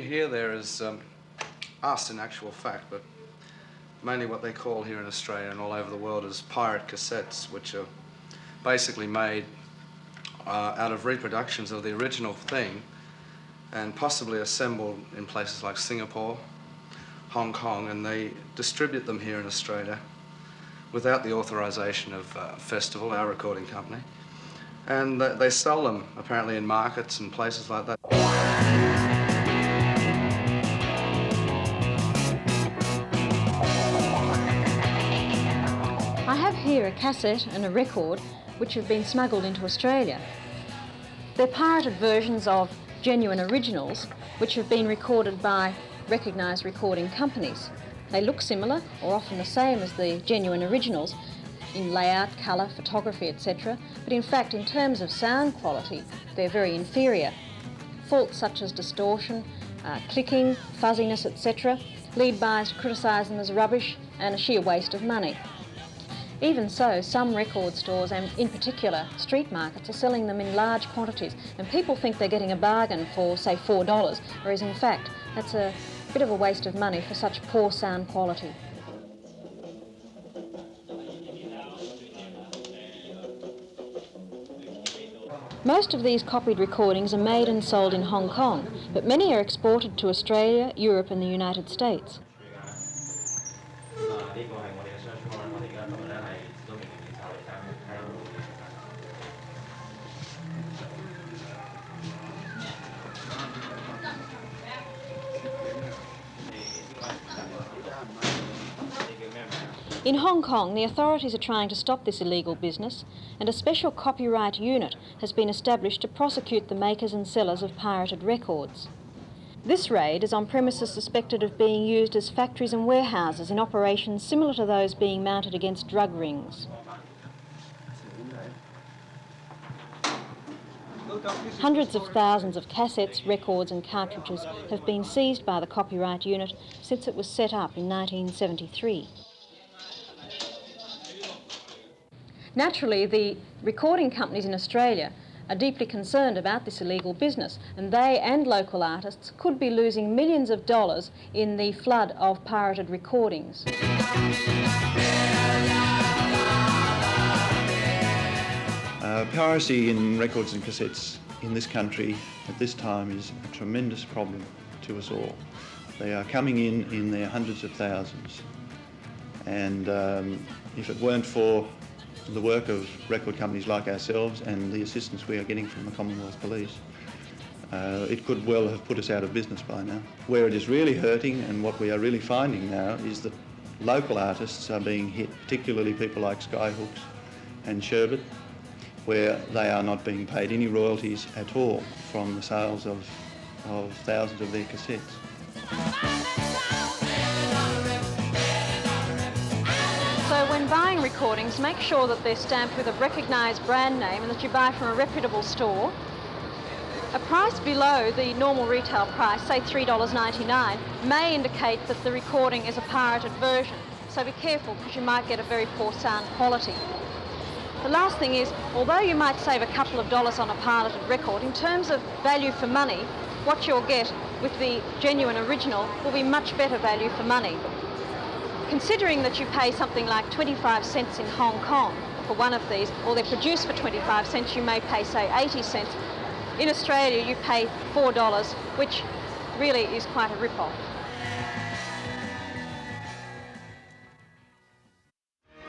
you hear there is us in actual fact, but mainly what they call here in Australia and all over the world is pirate cassettes, which are basically made out of reproductions of the original thing and possibly assembled in places like Singapore, Hong Kong, and they distribute them here in Australia without the authorization of Festival, our recording company. And they sell them apparently in markets and places like that. I have here a cassette and a record which have been smuggled into Australia. They're pirated versions of genuine originals which have been recorded by recognised recording companies. They look similar or often the same as the genuine originals in layout, colour, photography, etc. But in fact, in terms of sound quality, they're very inferior. Faults such as distortion, clicking, fuzziness, etc. lead buyers to criticise them as rubbish and a sheer waste of money. Even so, some record stores, and in particular street markets, are selling them in large quantities, and people think they're getting a bargain for, say, $4, whereas in fact that's a bit of a waste of money for such poor sound quality. Most of these copied recordings are made and sold in Hong Kong, but many are exported to Australia, Europe and the United States. In Hong Kong, the authorities are trying to stop this illegal business, and a special copyright unit has been established to prosecute the makers and sellers of pirated records. This raid is on premises suspected of being used as factories and warehouses in operations similar to those being mounted against drug rings. Hundreds of thousands of cassettes, records and cartridges have been seized by the copyright unit since it was set up in 1973. Naturally, the recording companies in Australia are deeply concerned about this illegal business, and they and local artists could be losing millions of dollars in the flood of pirated recordings. Piracy in records and cassettes in this country at this time is a tremendous problem to us all. They are coming in their hundreds of thousands, and if it weren't for the work of record companies like ourselves and the assistance we are getting from the Commonwealth Police, it could well have put us out of business by now. Where it is really hurting, and what we are really finding now, is that local artists are being hit, particularly people like Skyhooks and Sherbet, where they are not being paid any royalties at all from the sales of thousands of their cassettes. So when buying recordings, make sure that they're stamped with a recognised brand name and that you buy from a reputable store. A price below the normal retail price, say $3.99, may indicate that the recording is a pirated version. So be careful, because you might get a very poor sound quality. The last thing is, although you might save a couple of dollars on a pirated record, in terms of value for money, what you'll get with the genuine original will be much better value for money. Considering that you pay something like 25 cents in Hong Kong for one of these, or they're produced for 25 cents, you may pay, say, 80 cents. In Australia, you pay $4, which really is quite a rip-off.